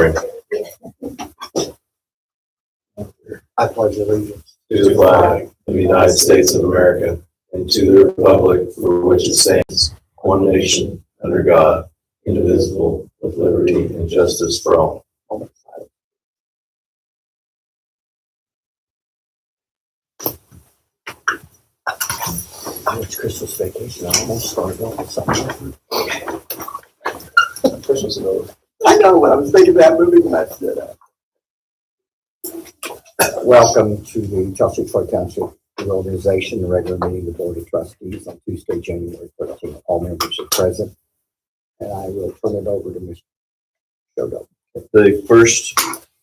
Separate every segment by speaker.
Speaker 1: I pledge allegiance
Speaker 2: to the flag of the United States of America and to the republic for which it stands, one nation, under God, indivisible, with liberty and justice for all.
Speaker 1: It's Christmas vacation. I almost started off with something. Christmas is over. I know what I was thinking of that movie when I said that. Welcome to the Township Reorganization, the regular meeting of the Board of Trustees on Tuesday, January 13th. All members are present. And I will turn it over to Mr. Shodo.
Speaker 2: The first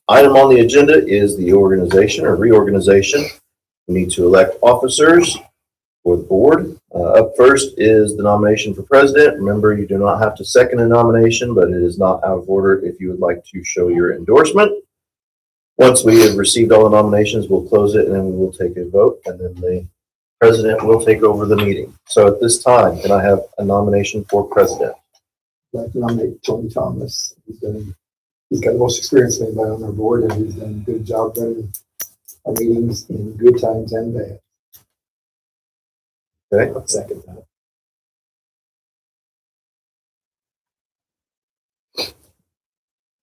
Speaker 2: item on the agenda is the organization or reorganization. We need to elect officers for the board. Up first is the nomination for president. Remember, you do not have to second a nomination, but it is not out of order if you would like to show your endorsement. Once we have received all the nominations, we'll close it and then we will take a vote, and then the president will take over the meeting. So at this time, can I have a nomination for president?
Speaker 3: I'd like to nominate Tony Thomas. He's got the most experience of anybody on our board, and he's done a good job running our meetings in good times and bad.
Speaker 2: Okay.
Speaker 3: I'll second that.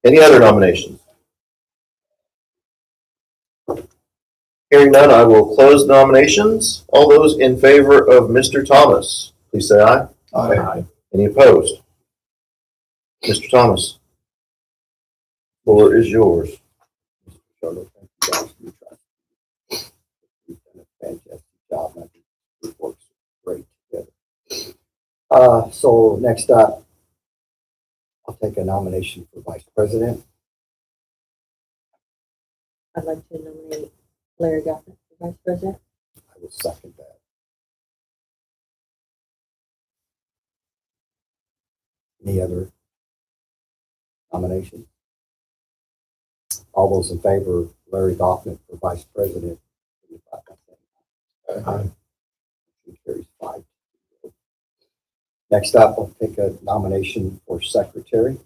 Speaker 2: Any other nominations? Hearing none, I will close nominations. All those in favor of Mr. Thomas, please say aye.
Speaker 3: Aye.
Speaker 2: Any opposed? Mr. Thomas, floor is yours.
Speaker 1: Mr. Shodo, thank you guys for your trust. You've done a fantastic job. I think it works great together. So next up, I'll take a nomination for vice president.
Speaker 4: I'd like to nominate Larry Goffin for vice president.
Speaker 1: I will second that. Any other nominations? All those in favor of Larry Goffin for vice president, signify by saying aye. Motion carries 5-0. Next up, I'll take a nomination for secretary.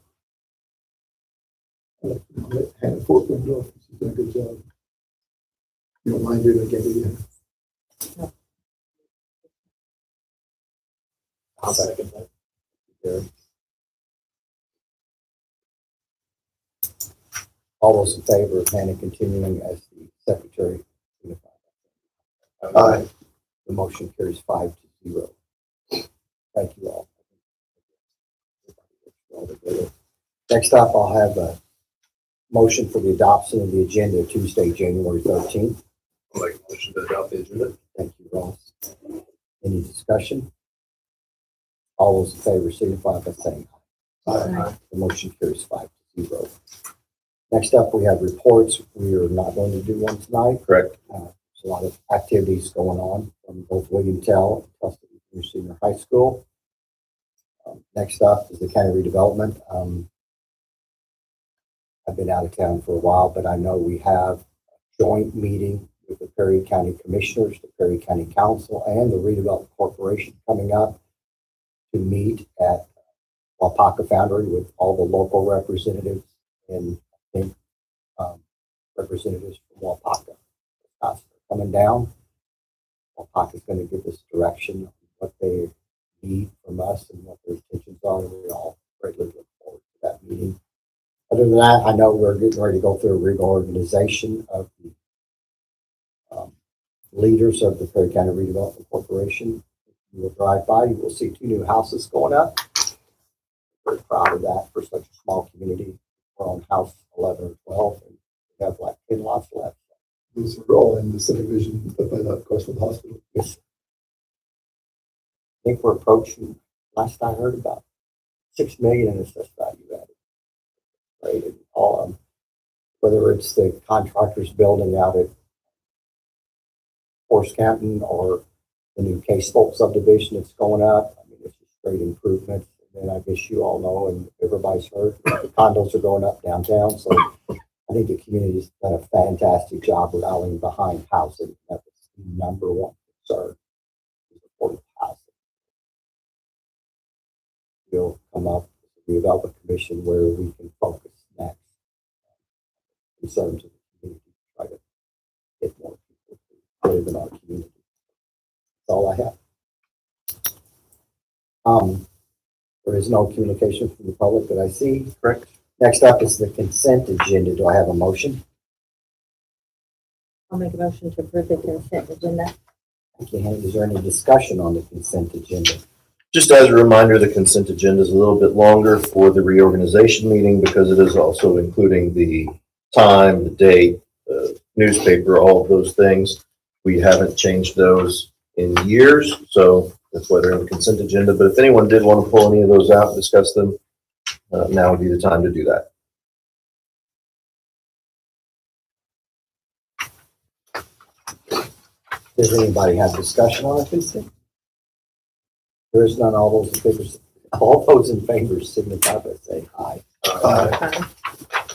Speaker 3: I'd like to nominate Hannah Fortwindorf. She's done a good job. You don't mind doing it again, do you?
Speaker 1: I'll second that. Gary. All those in favor of Hannah continuing as the secretary, signify by saying aye. The motion carries 5-0. Thank you all. Next up, I'll have a motion for the adoption of the agenda Tuesday, January 13th.
Speaker 2: I'll make a motion to adopt the agenda.
Speaker 1: Thank you, Ross. Any discussion? All those in favor signify by saying aye.
Speaker 4: Aye.
Speaker 1: The motion carries 5-0. Next up, we have reports. We are not going to do one tonight.
Speaker 2: Correct.
Speaker 1: There's a lot of activities going on from both William Tell and Trustees Senior High School. Next up is the county redevelopment. I've been out of town for a while, but I know we have a joint meeting with the Perry County Commissioners, the Perry County Council, and the Redevelopment Corporation coming up to meet at Wapaka Foundry with all the local representatives and I think representatives from Wapaka are coming down. Wapaka is going to give us direction on what they need from us and what their intentions are. We all greatly look forward to that meeting. Other than that, I know we're getting ready to go through a reorganization of the leaders of the Perry County Redevelopment Corporation. If you will drive by, you will see 2 new houses going up. Very proud of that for such a small community. We're on house 11 or 12, and we have like 10 lots left.
Speaker 3: These are all in the subdivision up by the Crossville Hospital.
Speaker 1: Yes. I think we're approaching, last I heard, about $6 million in assessed value added. Right, and all whether it's the contractors building out at Forest Canton or the new Case Folk subdivision that's going up. I mean, it's just great improvements. And then I guess you all know, and everybody's heard, the condos are going up downtown. So I think the community's done a fantastic job rallying behind housing. That's the number one concern. Affordable housing. We'll come up with the Redevelopment Commission where we can focus next concerns of the community, try to get more people to live in our community. That's all I have. There is no communication from the public that I see.
Speaker 2: Correct.
Speaker 1: Next up is the consent agenda. Do I have a motion?
Speaker 4: I'll make a motion to approve the consent agenda.
Speaker 1: Thank you, Hank. Is there any discussion on the consent agenda?
Speaker 2: Just as a reminder, the consent agenda is a little bit longer for the reorganization meeting because it is also including the time, the date, the newspaper, all of those things. We haven't changed those in years, so that's why they're in the consent agenda. But if anyone did want to pull any of those out and discuss them, now would be the time to do that.
Speaker 1: Does anybody have discussion on the consent? There is none. All those in favor signify by saying aye.
Speaker 4: Aye.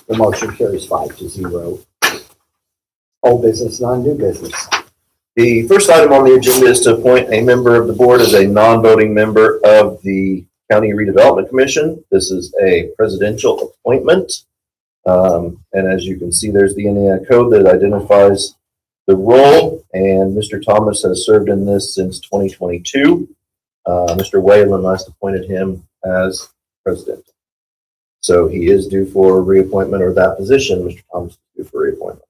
Speaker 1: The motion carries 5-0. Old business, non-new business.
Speaker 2: The first item on the agenda is to appoint a member of the board as a non-voting member of the County Redevelopment Commission. This is a presidential appointment. And as you can see, there's the Indiana code that identifies the role, and Mr. Thomas has served in this since 2022. Mr. Whalen last appointed him as president. So he is due for reappointment, or that position, Mr. Thomas is due for reappointment.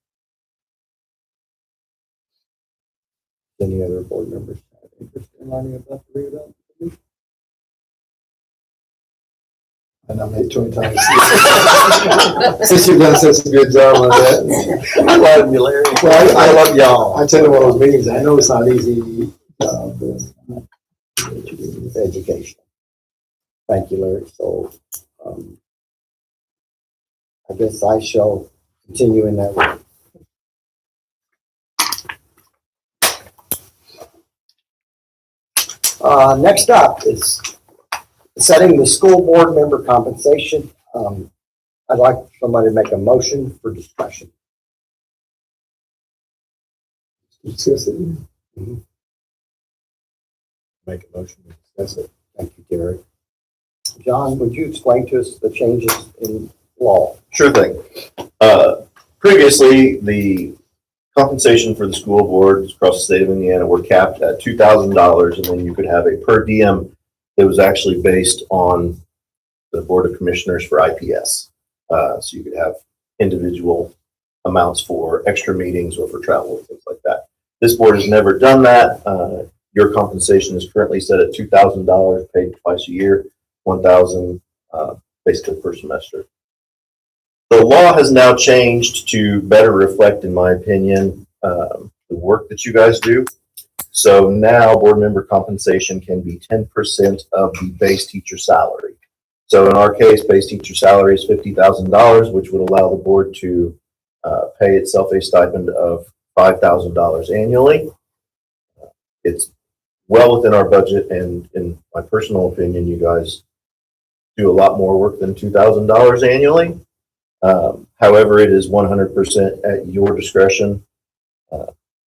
Speaker 1: Any other board members have interest in learning about the redevelopment?
Speaker 3: I nominate Tony Thomas. Since you've done such a good job on that.
Speaker 1: I love you, Larry.
Speaker 3: Well,
Speaker 1: I love y'all.
Speaker 3: I attended one of those meetings. I know it's not easy. But
Speaker 1: Education. Thank you, Larry. So, I guess I shall continue in that way. Next up is setting the school board member compensation. I'd like somebody to make a motion for discussion.
Speaker 3: discuss it.
Speaker 1: Make a motion to discuss it. Thank you, Gary. John, would you explain to us the changes in law?
Speaker 2: Sure thing. Previously, the compensation for the school boards across the state of Indiana were capped at $2,000, and then you could have a per diem that was actually based on the Board of Commissioners for IPS. So you could have individual amounts for extra meetings or for travel and things like that. This board has never done that. Your compensation is currently set at $2,000 paid twice a year, $1,000 basically per semester. The law has now changed to better reflect, in my opinion, the work that you guys do. So now board member compensation can be 10% of the base teacher salary. So in our case, base teacher salary is $50,000, which would allow the board to pay itself a stipend of $5,000 annually. It's well within our budget, and in my personal opinion, you guys do a lot more work than $2,000 annually. However, it is 100% at your discretion.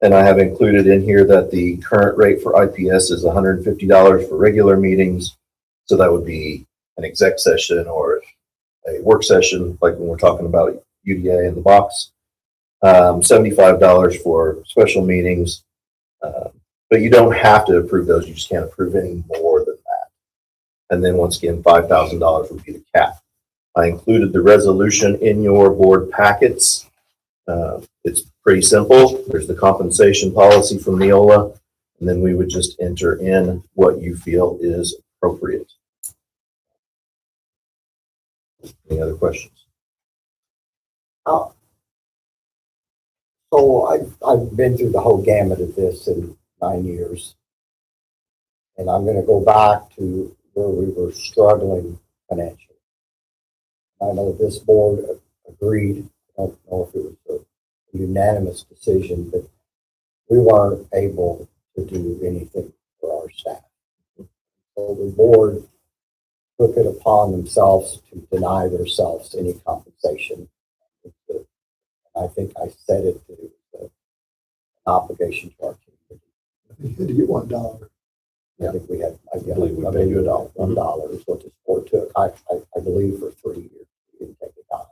Speaker 2: And I have included in here that the current rate for IPS is $150 for regular meetings. So that would be an exec session or a work session, like when we're talking about UDA in the box. $75 for special meetings. But you don't have to approve those. You just can't approve any more than that. And then once again, $5,000 would be the cap. I included the resolution in your board packets. It's pretty simple. There's the compensation policy from Neola, and then we would just enter in what you feel is appropriate. Any other questions?
Speaker 1: So I've been through the whole gamut of this in 9 years. And I'm going to go back to where we were struggling financially. I know this board agreed. I don't know if it was a unanimous decision, but we weren't able to do anything for our staff. So the board took it upon themselves to deny themselves any compensation. I think I said it was an obligation to our community.
Speaker 3: You had to get $1.
Speaker 1: I think we had, I
Speaker 2: believe we paid you
Speaker 1: $1 is what this board took. I believe for 3 years, we didn't take a dime.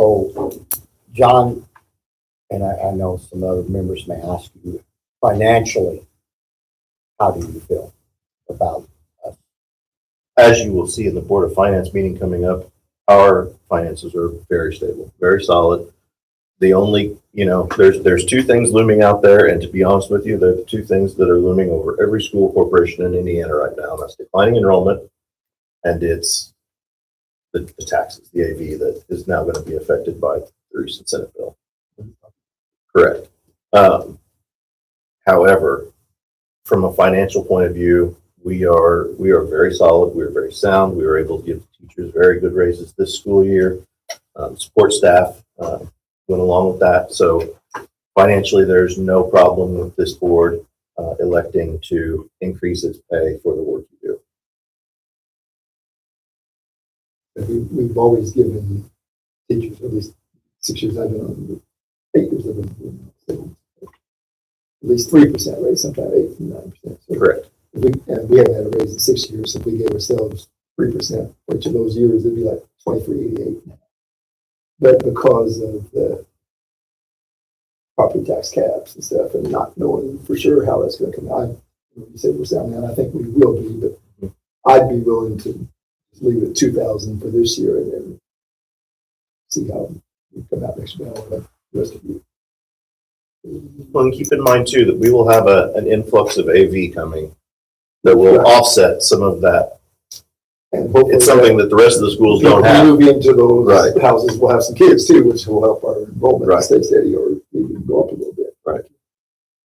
Speaker 1: So, John, and I know some other members may ask you, financially, how do you feel about us?
Speaker 2: As you will see in the Board of Finance meeting coming up, our finances are very stable, very solid. The only, there's two things looming out there, and to be honest with you, they're the two things that are looming over every school corporation in Indiana right now. And that's declining enrollment, and it's the taxes, the AV, that is now going to be affected by the recent Senate bill. Correct. However, from a financial point of view, we are very solid. We are very sound. We were able to give teachers very good raises this school year. Support staff went along with that. So financially, there's no problem with this board electing to increase its pay for the work you do.
Speaker 3: We've always given teachers, at least 6 years I've been on, 8 years I've been doing at least 3% raise, sometimes 8 and 9%. So
Speaker 2: Correct.
Speaker 3: we haven't had a raise in 6 years. So if we gave ourselves 3% for each of those years, it'd be like 2388 now. But because of the property tax caps and stuff, and not knowing for sure how that's going to come out, you said we're sound now. I think we will be, but I'd be willing to leave it at 2,000 for this year and then see how we come out next year. I'll let the rest of you.
Speaker 2: Well, and keep in mind too that we will have an influx of AV coming that will
Speaker 3: Right.
Speaker 2: offset some of that.
Speaker 3: And hopefully
Speaker 2: It's something that the rest of the schools don't
Speaker 3: we
Speaker 2: have.
Speaker 3: move into those
Speaker 2: Right.
Speaker 3: houses, we'll have some kids too, which will help our enrollment
Speaker 2: Right.
Speaker 3: stay steady or even go up a little bit.
Speaker 2: Right.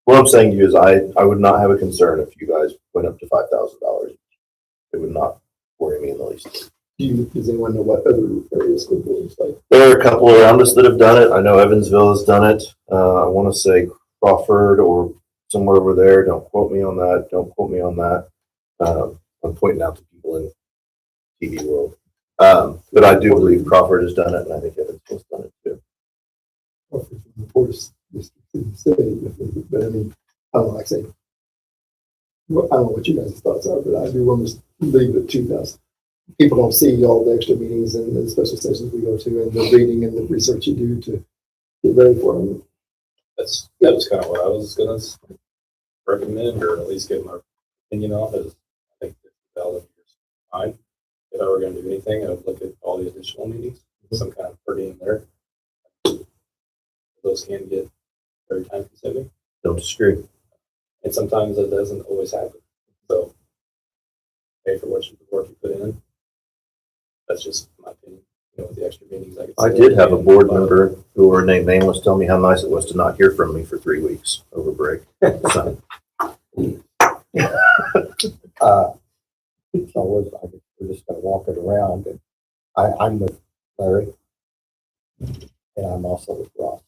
Speaker 2: What I'm saying to you is I would not have a concern if you guys went up to $5,000. It would not worry me in the least.
Speaker 3: Does anyone know what other areas school boards like?
Speaker 2: There are a couple around us that have done it. I know Evansville has done it. I want to say Crawford or somewhere over there. Don't quote me on that. Don't quote me on that. I'm pointing out to people in TV world. But I do believe Crawford has done it, and I think Evansville's done it too.
Speaker 3: From the poorest districts in the city, but I mean, I don't know, like I say, well, I don't know what you guys' thoughts are, but I'd be willing to leave it at 2,000. People don't see all the extra meetings and the special sessions we go to and the reading and the research you do to get ready for them.
Speaker 5: That was kind of what I was going to recommend, or at least give my opinion on, is I think $50 is fine. If I were going to do anything, I would look at all the additional meetings, some kind of per diem there. Those can get very time consuming,
Speaker 2: Don't disagree.
Speaker 5: and sometimes it doesn't always happen. So pay for what the work you put in. That's just my opinion. With the extra meetings,
Speaker 2: I did have a board member who were named nameless tell me how nice it was to not hear from me for 3 weeks over break. So,
Speaker 1: So we're just gonna walk it around, and I'm with Larry, and I'm also with Ross.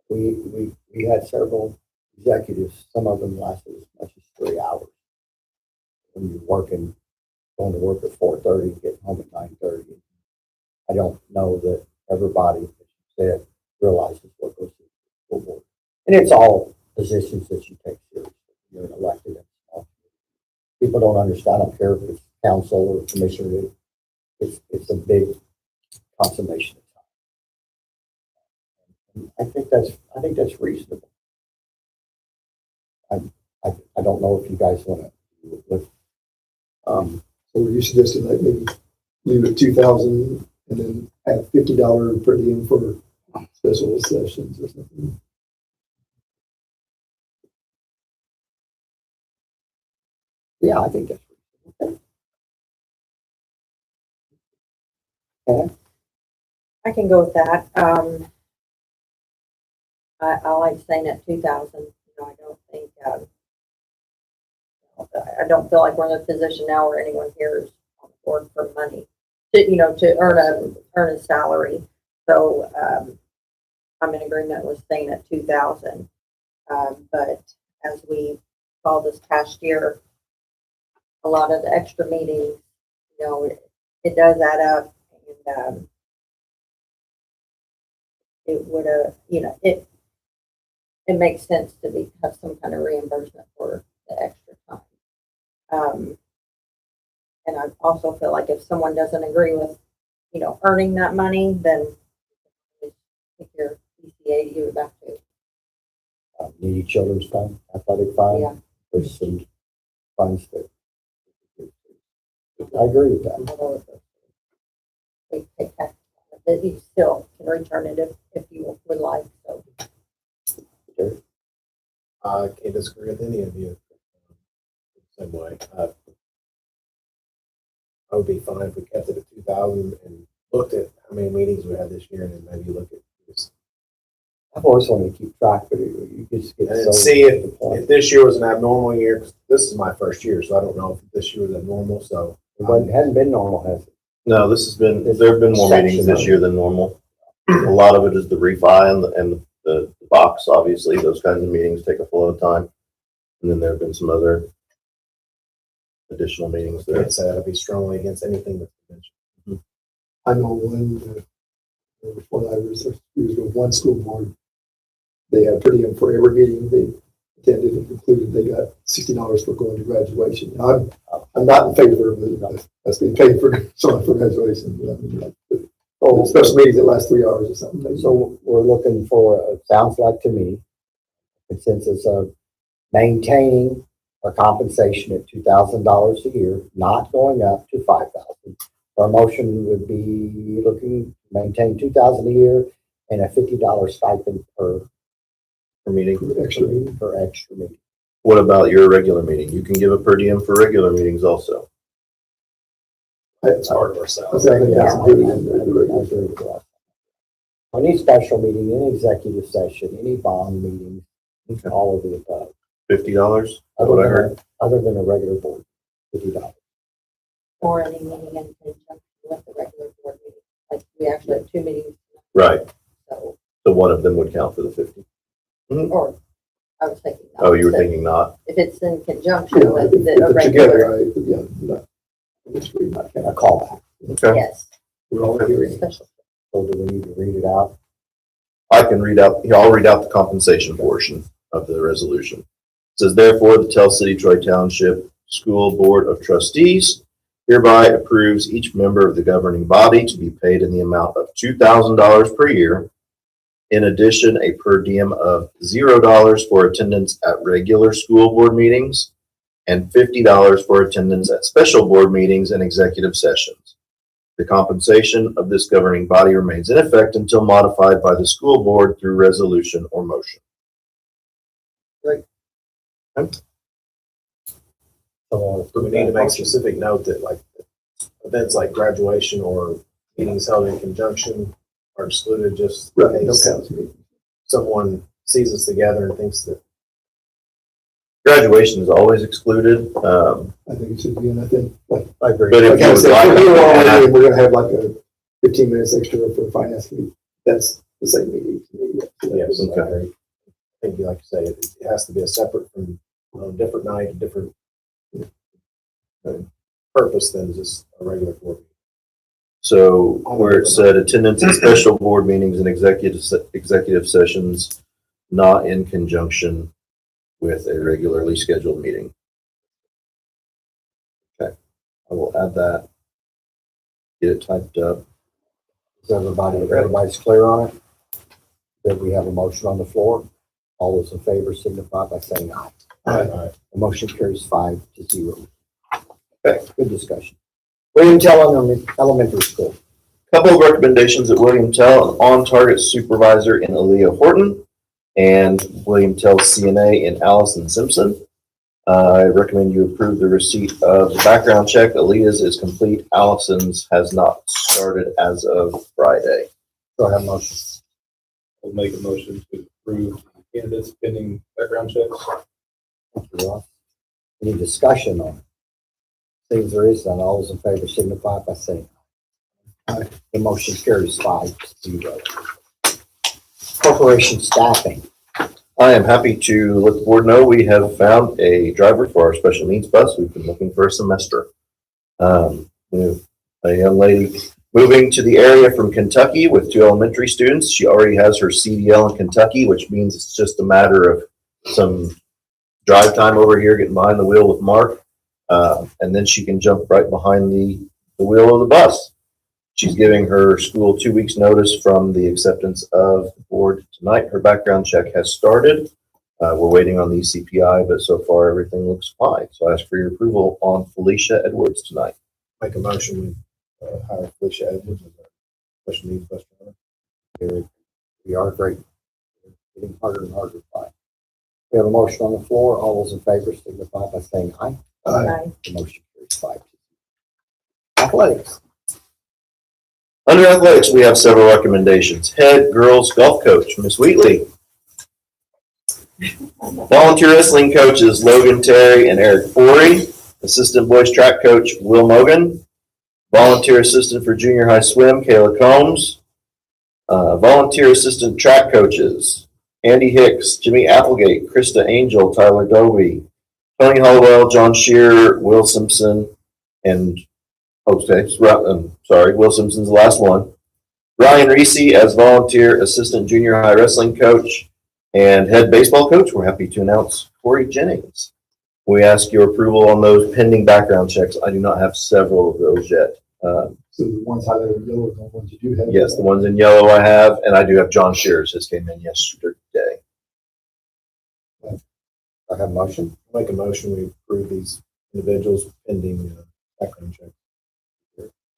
Speaker 1: We had several executives, some of them lasted as much as 3 hours. When you're working, going to work at 4:30, getting home at 9:30. I don't know that everybody, as you said, realizes what goes through the school board. And it's all positions that you take seriously. You're an elected official. People don't understand. I don't care if it's council or commissioner. It's a big consummation of time. And I think that's reasonable. I don't know if you guys want to with
Speaker 3: So were you suggesting like maybe leave it at 2,000 and then add $50 per diem for special sessions or something?
Speaker 1: yeah, I think that's reasonable. Okay.
Speaker 4: I can go with that. I like staying at 2,000. I don't think, I don't feel like we're in a position now where anyone here is on board for money, to earn a salary. So I'm in agreement with staying at 2,000. But as we saw this past year, a lot of the extra meetings, it does add up, and it would have, it makes sense to have some kind of reimbursement for the extra time. And I also feel like if someone doesn't agree with, earning that money, then If your PCA to give it back to.
Speaker 1: Needy children's fund, athletic fund.
Speaker 4: Yeah.
Speaker 1: There's some funds that. I agree with that.
Speaker 4: Although they take tax on it, but you still can return it if you would like, so.
Speaker 6: I can't disagree with any of you. Same way. I would be fine if we kept it at 2,000 and looked at how many meetings we had this year and then maybe look at this.
Speaker 1: I've always wanted to keep track, but you just get
Speaker 6: And
Speaker 1: so.
Speaker 6: then see
Speaker 1: to the point.
Speaker 6: if this year was an abnormal year, 'cause this is my first year, so I don't know if this year was abnormal, so.
Speaker 1: It hadn't been normal, has it?
Speaker 2: No, there have been more meetings this year than normal. A lot of it is the refi and the box, obviously, those kinds of meetings take up a lot of time. And then there have been some other additional meetings there.
Speaker 6: I'd say I'd be strongly against anything that's mentioned.
Speaker 3: I know before I was with one school board, they had pretty much for every meeting they attended and concluded, they got $60 for going to graduation. Now, I'm not in favor of us being paid for someone for graduation. But I mean, like, special meetings that last 3 hours or something.
Speaker 1: So we're looking for, it sounds like to me, consensus of maintaining our compensation at $2,000 a year, not going up to $5,000. Our motion would be looking to maintain $2,000 a year and a $50 stipend per
Speaker 2: meeting.
Speaker 3: Extra meeting.
Speaker 1: per extra meeting.
Speaker 2: What about your regular meeting? You can give a per diem for regular meetings also.
Speaker 5: It's part of our
Speaker 3: I
Speaker 5: salary.
Speaker 3: think that's
Speaker 1: Yeah,
Speaker 3: good.
Speaker 1: I agree with that. Any special meeting, any executive session, any bond meeting,
Speaker 2: Okay.
Speaker 1: all of the above.
Speaker 2: $50? That's what I heard.
Speaker 1: Other than a regular board, $50.
Speaker 4: Or any meeting in conjunction with the regular board meeting. Like, we actually have 2 meetings,
Speaker 2: Right.
Speaker 4: so,
Speaker 2: So one of them would count for the 50.
Speaker 4: or, I was thinking.
Speaker 2: Oh, you were
Speaker 4: opposite.
Speaker 2: thinking not?
Speaker 4: If it's in conjunction
Speaker 3: Yeah,
Speaker 4: with
Speaker 3: if
Speaker 4: the
Speaker 3: they're together,
Speaker 4: regular,
Speaker 1: A callback.
Speaker 2: Okay.
Speaker 4: yes,
Speaker 3: We're all hearing.
Speaker 4: special.
Speaker 1: So do we need to read it out?
Speaker 2: I can read out, I'll read out the compensation portion of the resolution. It says, therefore, the Tell City Troy Township School Board of Trustees hereby approves each member of the governing body to be paid in the amount of $2,000 per year. In addition, a per diem of $0 for attendance at regular school board meetings and $50 for attendance at special board meetings and executive sessions. The compensation of this governing body remains in effect until modified by the school board through resolution or motion.
Speaker 1: So,
Speaker 6: We need to make specific note that like events like graduation or meetings held in conjunction are excluded just in
Speaker 3: Right, no
Speaker 6: case
Speaker 3: counts meeting.
Speaker 6: someone sees us together and thinks that.
Speaker 2: Graduation is always excluded.
Speaker 3: I think it should be, and I think, like,
Speaker 1: I agree.
Speaker 2: But if
Speaker 3: like
Speaker 2: you
Speaker 3: I
Speaker 2: would
Speaker 3: said,
Speaker 2: like
Speaker 3: if
Speaker 2: to
Speaker 3: we're all
Speaker 2: add-
Speaker 3: meeting, we're gonna have like a 15 minutes extra for the finance committee. That's the same meeting.
Speaker 6: Yes,
Speaker 2: Okay.
Speaker 6: I think, like you say, it has to be a separate from a different night, a different purpose than just a regular board meeting.
Speaker 2: So where it said attendance at special board meetings and executive sessions, not in conjunction with a regularly scheduled meeting. Okay, I will add that. Get it typed up.
Speaker 1: Is everybody's clear on it? That we have a motion on the floor? All those in favor signify by saying aye.
Speaker 6: Right.
Speaker 1: The motion carries 5-0. Okay, good discussion. William Tell Elementary School.
Speaker 2: Couple of recommendations at William Tell, an on-target supervisor in Aaliyah Horton and William Tell CNA in Allison Simpson. I recommend you approve the receipt of the background check. Aaliyah's is complete. Allison's has not started as of Friday.
Speaker 1: Do I have a motion?
Speaker 5: We'll make a motion to approve candidates pending background checks.
Speaker 1: Thank you, Ross. Any discussion on it? Seems there is none. All those in favor signify by saying aye. The motion carries 5-0. Corporation staffing.
Speaker 2: I am happy to let the board know we have found a driver for our special needs bus. We've been looking for a semester. We have a young lady moving to the area from Kentucky with 2 elementary students. She already has her CDL in Kentucky, which means it's just a matter of some drive time over here, getting behind the wheel with Mark. And then she can jump right behind the wheel of the bus. She's giving her school 2 weeks notice from the acceptance of the board tonight. Her background check has started. We're waiting on the CPI, but so far everything looks fine. So I ask for your approval on Felicia Edwards tonight.
Speaker 6: Make a motion, we hire Felicia Edwards as our special needs bus driver.
Speaker 1: We are great. Getting harder and harder to find. We have a motion on the floor. All those in favor signify by saying aye.
Speaker 4: Aye.
Speaker 1: The motion carries 5-0. Athletics.
Speaker 2: Under athletics, we have several recommendations. Head girls golf coach, Miss Wheatley. Volunteer wrestling coaches, Logan Terry and Eric Forey. Assistant boys track coach, Will Mogan. Volunteer assistant for junior high swim, Kayla Combs. Volunteer assistant track coaches, Andy Hicks, Jimmy Applegate, Krista Angel, Tyler Dobie, Tony Hollowell, John Shearer, Will Simpson, and Will Simpson's the last one. Ryan Reese as volunteer assistant junior high wrestling coach and head baseball coach. We're happy to announce Corey Jennings. We ask your approval on those pending background checks. I do not have several of those yet.
Speaker 3: So the ones highlighted in yellow are the ones you do have.
Speaker 2: Yes, the ones in yellow I have, and I do have John Shearer's. His came in yesterday.
Speaker 1: I have a motion.
Speaker 6: Make a motion, we approve these individuals pending background check.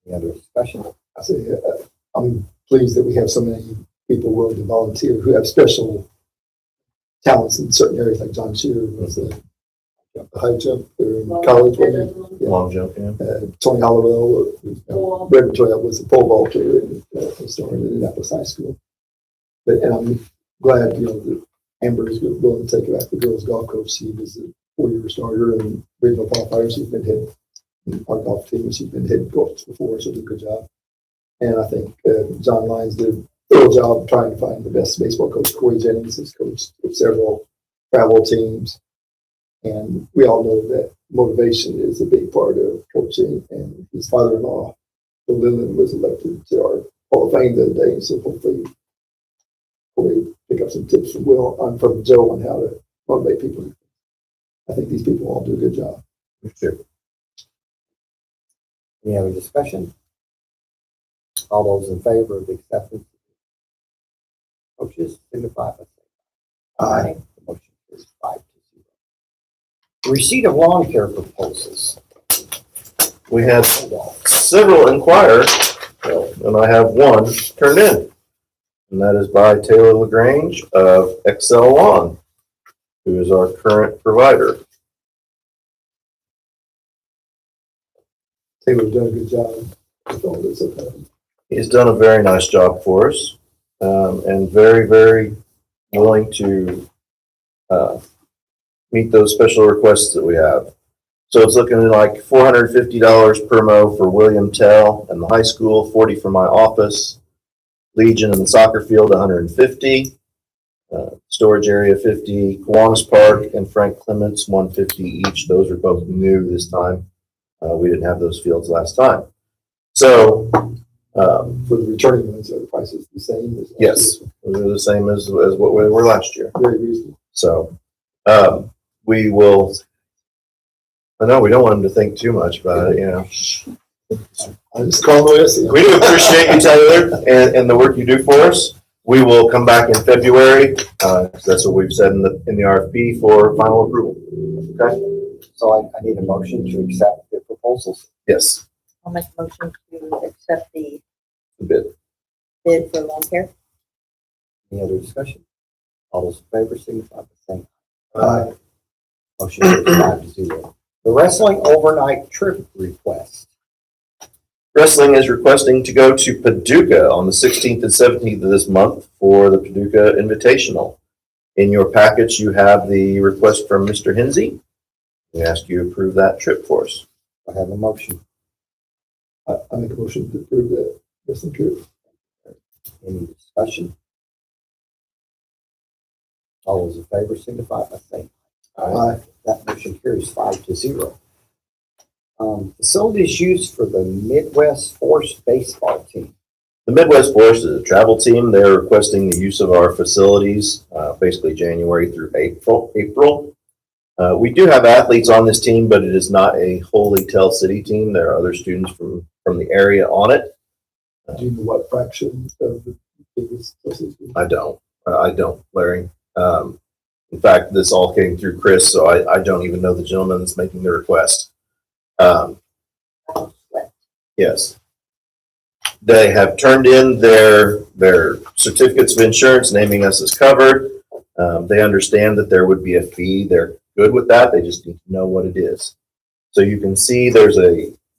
Speaker 1: Any other discussion?
Speaker 3: I say, I'm pleased that we have so many people willing to volunteer who have special talents in certain areas, like John Shearer was the high jump in college. Yeah.
Speaker 2: Long jump, yeah.
Speaker 3: Tony Hollowell, Brendan Toya was a pole vaulter and started in Indianapolis High School. And I'm glad, that Amber is willing to take back the girls' golf coach. She was a 4-year starter and regional qualifier. She's been head in our golf team. She's been head coach before, so did a good job. And I think John Lyons did a thorough job trying to find the best baseball coach. Corey Jennings has coached several travel teams. And we all know that motivation is a big part of coaching. And his father-in-law, Bill Lillen, was elected to our Hall of Fame the other day. So hopefully we'll pick up some tips from Joe on how to motivate people. I think these people all do a good job.
Speaker 2: Sure.
Speaker 1: Any other discussion? All those in favor of the acceptance of coaches signify by saying aye. The motion is 5-0. Receipt of lawn care proposals.
Speaker 2: We had several inquire, and I have one turned in. And that is by Taylor LaGrange of Excel Lawn, who is our current provider.
Speaker 3: Taylor's done a good job with all this.
Speaker 2: He's done a very nice job for us, and very, very willing to meet those special requests that we have. So it's looking like $450 per mow for William Tell and the high school, $40 for my office, Legion and the soccer field, $150, storage area $50, Kiwanis Park and Frank Clements, $150 each. Those are both new this time. We didn't have those fields last time. So
Speaker 3: For the returning ones, are the prices the same? As
Speaker 2: yes, they're the same as what we were last year.
Speaker 3: Very reasonable.
Speaker 2: So we will. I know we don't want them to think too much about it,
Speaker 3: I just call this.
Speaker 2: We do appreciate you, Taylor, and the work you do for us. We will come back in February. That's what we've said in the RFP for final approval. Okay.
Speaker 1: So I need a motion to accept the proposals.
Speaker 2: Yes.
Speaker 4: I'll make a motion to accept the
Speaker 2: The bid.
Speaker 4: bid for lawn care.
Speaker 1: Any other discussion? All those in favor signify by saying
Speaker 3: Aye.
Speaker 1: motion carries 5-0. The wrestling overnight trip request.
Speaker 2: Wrestling is requesting to go to Paducah on the 16th and 17th of this month for the Paducah Invitational. In your package, you have the request from Mr. Hinsey. We ask you to approve that trip for us.
Speaker 1: I have a motion.
Speaker 3: I make a motion to approve that wrestling trip.
Speaker 1: Any discussion? All those in favor signify by saying
Speaker 3: Aye.
Speaker 1: that motion carries 5-0. Facilities used for the Midwest Force baseball team.
Speaker 2: The Midwest Force is a travel team. They're requesting the use of our facilities, basically January through April. We do have athletes on this team, but it is not a wholly Tell City team. There are other students from the area on it.
Speaker 3: Do you know what fraction of the biggest association?
Speaker 2: I don't, Larry. In fact, this all came through Chris, so I don't even know the gentleman that's making the request. Yes. They have turned in their certificates of insurance naming us as covered. They understand that there would be a fee. They're good with that. They just need to know what it is. So you can see there's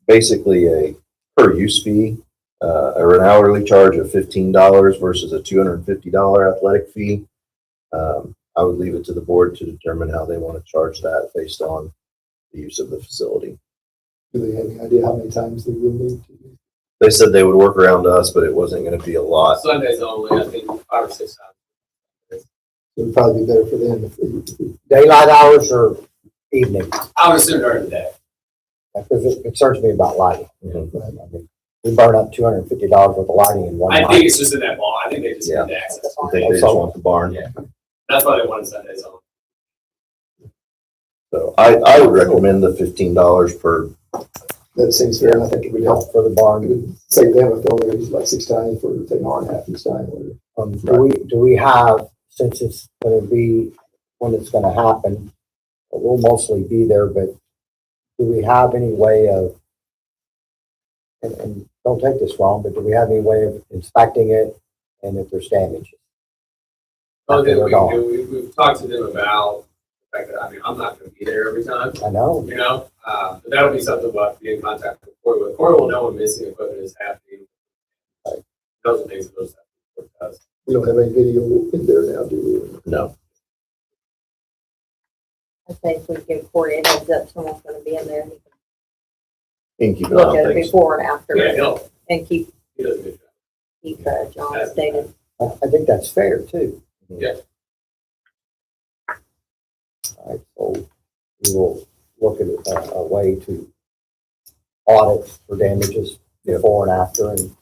Speaker 2: basically a per use fee or an hourly charge of $15 versus a $250 athletic fee. I would leave it to the board to determine how they want to charge that based on the use of the facility.
Speaker 3: Do they have any idea how many times they will need to use?
Speaker 2: They said they would work around us, but it wasn't going to be a lot.
Speaker 7: Sundays only, I think 5 or 6 times.
Speaker 3: It would probably be better for them if they.
Speaker 1: Daylight hours or evening?
Speaker 7: I would assume during the day.
Speaker 1: Because it concerns me about lighting.
Speaker 2: Mhm.
Speaker 1: I mean, we burn up $250 worth of lighting in one
Speaker 7: I
Speaker 1: night.
Speaker 7: think it's just in that ball. I think they just
Speaker 2: Yeah.
Speaker 7: need the access.
Speaker 2: I think they just want the barn.
Speaker 7: Yeah. That's why they wanted Sundays only.
Speaker 2: So I would recommend the $15 per.
Speaker 3: That seems fair, and I think it would help.
Speaker 1: For the
Speaker 3: It
Speaker 1: barn.
Speaker 3: would save them if they only use like 6 times for take an hour and a half each time. Whatever.
Speaker 1: Do we have, since it's gonna be, when it's gonna happen, we'll mostly be there, but do we have any way of, and don't take this wrong, but do we have any way of inspecting it and if there's damage?
Speaker 7: Oh, then
Speaker 1: After they're
Speaker 7: we've talked to them about the fact that, I mean, I'm not going to be there every time,
Speaker 1: I know.
Speaker 7: you know? But that'll be something we'll have to be in contact with Corey with. Corey will know when missing equipment is happening. Those are things that those does.
Speaker 3: We don't have any video in there now, do we?
Speaker 2: No.
Speaker 4: I think if we give Corey a heads up, someone's gonna be in there, he
Speaker 2: You can keep
Speaker 4: can
Speaker 2: an
Speaker 4: look
Speaker 2: eye
Speaker 4: at
Speaker 2: on
Speaker 4: it
Speaker 2: things.
Speaker 4: before and after,
Speaker 7: Yeah, he'll,
Speaker 4: and keep
Speaker 7: he does a good job.
Speaker 4: John updated.
Speaker 1: I think that's fair too.
Speaker 7: Yeah.
Speaker 1: All right, so we will look at a way to audit for damages before and after and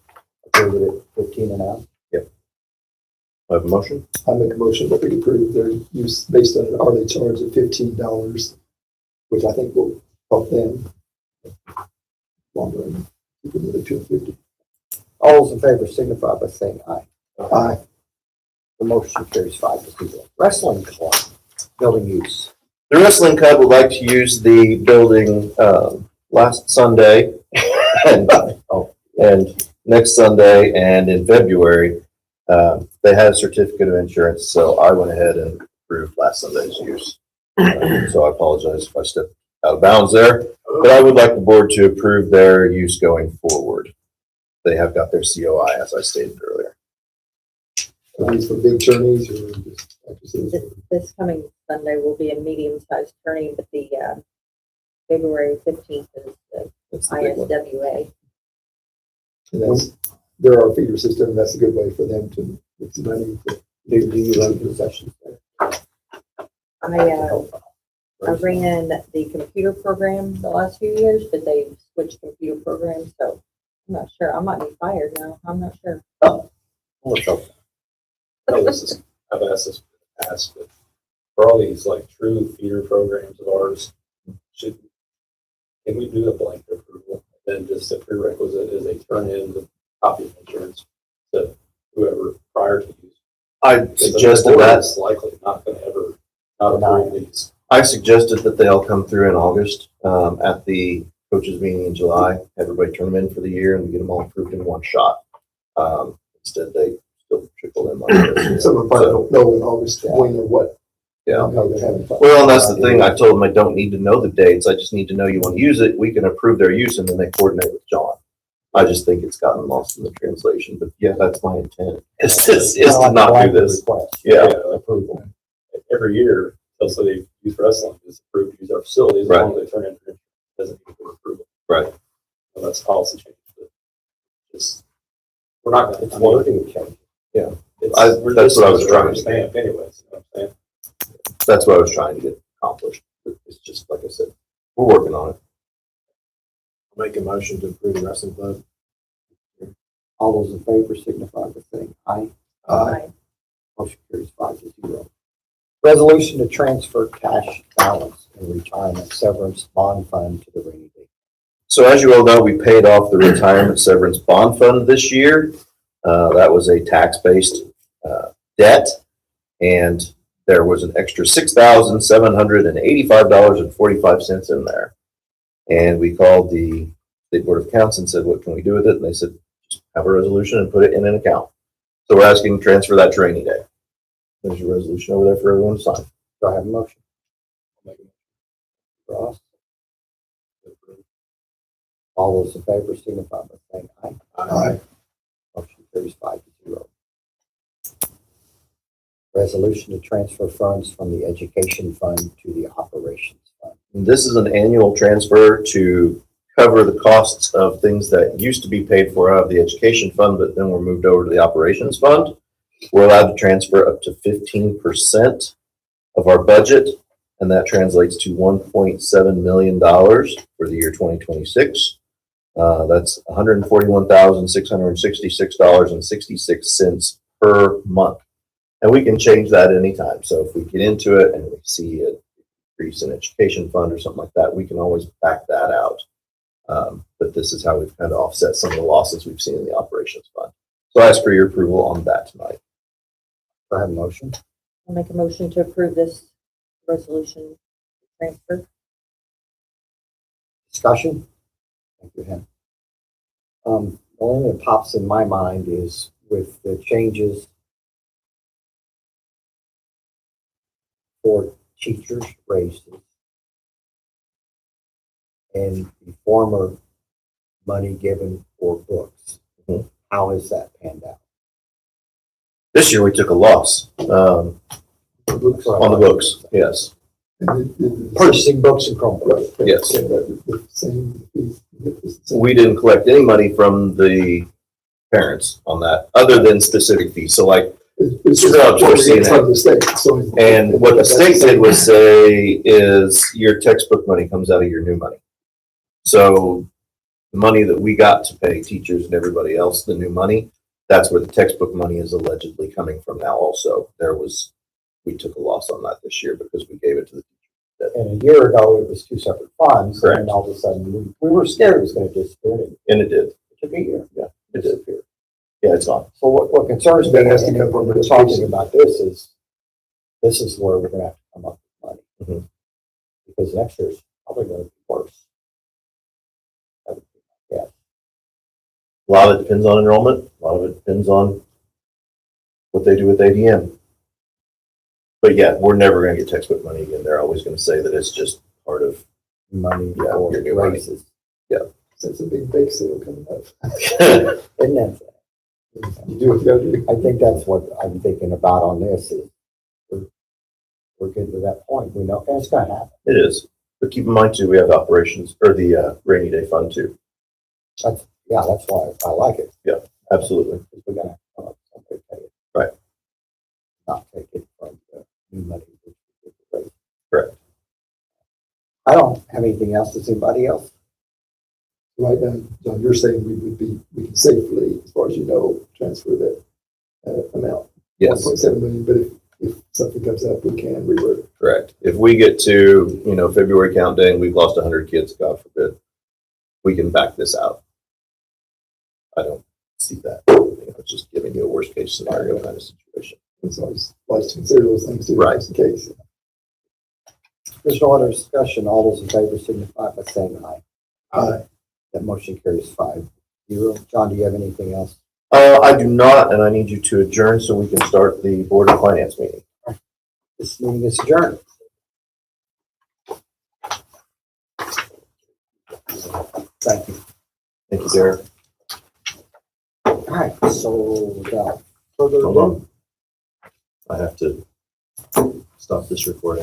Speaker 1: approve it at 15 an hour.
Speaker 2: I have a motion.
Speaker 3: I make a motion that we approve their use based on an hourly charge of $15, which I think will help them longer run. Keep them at $250.
Speaker 1: All those in favor signify by saying aye.
Speaker 3: Aye.
Speaker 1: The motion carries 5-0. Wrestling club, building use.
Speaker 2: The wrestling club would like to use the building last Sunday and next Sunday and in February. They had a certificate of insurance, so I went ahead and approved last Sunday's use. So I apologize if I stepped out of bounds there, but I would like the board to approve their use going forward. They have got their COI, as I stated earlier.
Speaker 3: Are these for big tourneys or just practices?
Speaker 4: This coming Sunday will be a medium-sized tourney, but the February 15th is the
Speaker 2: That's the big one.
Speaker 4: ISWA.
Speaker 3: And that's, they're our feeder system, and that's a good way for them to make some money.
Speaker 1: Do you run concessions there?
Speaker 4: I ran the computer program the last few years, but they switched computer programs, so I'm not sure. I might be fired now. I'm not sure.
Speaker 1: Let's hope.
Speaker 5: I've asked this in the past, but for all these like true feeder programs of ours, can we do a blanket approval? Then just a prerequisite is they turn in the copy of insurance to whoever prior to use.
Speaker 2: I suggested that.
Speaker 5: It's likely not going to ever not approve these.
Speaker 2: I suggested that they all come through in August at the coaches meeting in July. Everybody turn them in for the year and we get them all approved in one shot. Instead, they still trickle in like this.
Speaker 3: Some of them probably don't know in August when or what.
Speaker 2: Yeah.
Speaker 3: How they're having fun.
Speaker 2: Well, and that's the thing. I told them I don't need to know the dates. I just need to know you want to use it. We can approve their use and then they coordinate with John. I just think it's gotten lost in the translation, but yeah, that's my intent. It's to not do this. Yeah.
Speaker 1: Approval.
Speaker 5: Every year, they'll say they use wrestling is approved to use our facilities.
Speaker 2: Right.
Speaker 5: As long as they turn in for insurance, it doesn't need for approval.
Speaker 2: Right.
Speaker 5: Well, that's a policy change. But just, we're not going to.
Speaker 1: It's wording change.
Speaker 2: That's what I was trying to say.
Speaker 5: Anyways, you know what I'm saying?
Speaker 2: That's what I was trying to get accomplished. It's just, like I said, we're working on it.
Speaker 6: Make a motion to approve the wrestling club.
Speaker 1: All those in favor signify by saying aye.
Speaker 3: Aye.
Speaker 1: Motion carries 5-0. Resolution to transfer cash balance in retirement severance bond fund to the rainy day.
Speaker 2: So as you all know, we paid off the retirement severance bond fund this year. That was a tax-based debt, and there was an extra $6,785.45 in there. And we called the State Board of Accounts and said, what can we do with it? And they said, just have a resolution and put it in an account. So we're asking to transfer that to rainy day. There's a resolution over there for everyone to sign.
Speaker 1: Do I have a motion? Ross? All those in favor signify by saying aye.
Speaker 3: Aye.
Speaker 1: Motion carries 5-0. Resolution to transfer funds from the education fund to the operations fund.
Speaker 2: This is an annual transfer to cover the costs of things that used to be paid for out of the education fund, but then were moved over to the operations fund. We're allowed to transfer up to 15% of our budget, and that translates to $1.7 million for the year 2026. That's $141,666.66 per month. And we can change that anytime. So if we get into it and we see an increase in education fund or something like that, we can always back that out. But this is how we've kind of offset some of the losses we've seen in the operations fund. So I ask for your approval on that tonight.
Speaker 1: Do I have a motion?
Speaker 4: I'll make a motion to approve this resolution transfer.
Speaker 1: Discussion? Thank you, Hen. The only thing that pops in my mind is with the changes for teachers' raises and the former money given for books.
Speaker 2: Mhm.
Speaker 1: How has that panned out?
Speaker 2: This year we took a loss on the books. Yes.
Speaker 1: Purchasing books and Chromebooks.
Speaker 2: Yes.
Speaker 3: Same.
Speaker 2: We didn't collect any money from the parents on that, other than specific fees. So like,
Speaker 3: It's
Speaker 2: Scrubs for
Speaker 3: it's from
Speaker 2: CNN.
Speaker 3: the state. So
Speaker 2: and what the state did was say is your textbook money comes out of your new money. So the money that we got to pay teachers and everybody else, the new money, that's where the textbook money is allegedly coming from now also. We took a loss on that this year because we gave it to the teachers.
Speaker 1: And a year ago, it was two separate funds.
Speaker 2: Correct.
Speaker 1: And all of a sudden, we were scared it was going to disappear.
Speaker 2: And it did.
Speaker 1: It took a year.
Speaker 2: Yeah, it did. Yeah, it's gone.
Speaker 1: So what concerns me,
Speaker 3: That has to
Speaker 1: and
Speaker 3: come from
Speaker 1: when
Speaker 3: the
Speaker 1: we're talking
Speaker 3: education.
Speaker 1: about this is where we're going to have to come up with money.
Speaker 2: Mhm.
Speaker 1: Because next year's probably going to be worse. That would be my guess.
Speaker 2: A lot of it depends on enrollment. A lot of it depends on what they do with ADM. But yeah, we're never going to get textbook money again. They're always going to say that it's just part of
Speaker 1: Money
Speaker 2: Yeah,
Speaker 1: for
Speaker 2: your new money.
Speaker 1: raises.
Speaker 3: That's a big bake sale coming up.
Speaker 1: Isn't that?
Speaker 3: You do what you gotta do.
Speaker 1: I think that's what I'm thinking about on this is we're getting to that point. We know, and it's going to happen.
Speaker 2: It is. But keep in mind too, we have operations or the rainy day fund too.
Speaker 1: That's why I like it.
Speaker 2: Absolutely.
Speaker 1: Because we're going to come up with something to pay it.
Speaker 2: Right.
Speaker 1: Not take it from the new money. Which we get to raise.
Speaker 2: Correct.
Speaker 1: I don't have anything else. Does anybody else?
Speaker 3: Right now, John, you're saying we can safely, as far as you know, transfer that amount.
Speaker 2: Yes.
Speaker 3: 1.7 million, but if something comes up, we can revert it.
Speaker 2: Correct. If we get to, February count day and we've lost 100 kids, God forbid, we can back this out. I don't see that. It's just giving you a worst case scenario kind of situation.
Speaker 3: It's always wise to consider those things too.
Speaker 2: Right.
Speaker 3: Just in case.
Speaker 1: There's no other discussion. All those in favor signify by saying aye.
Speaker 3: Aye.
Speaker 1: That motion carries 5-0. John, do you have anything else?
Speaker 2: I do not, and I need you to adjourn so we can start the Board of Finance meeting.
Speaker 1: This meeting is adjourned. Thank you.
Speaker 2: Thank you, Derek.
Speaker 1: All right, so without further
Speaker 2: Hold
Speaker 1: ado,
Speaker 2: on. I have to stop this recording.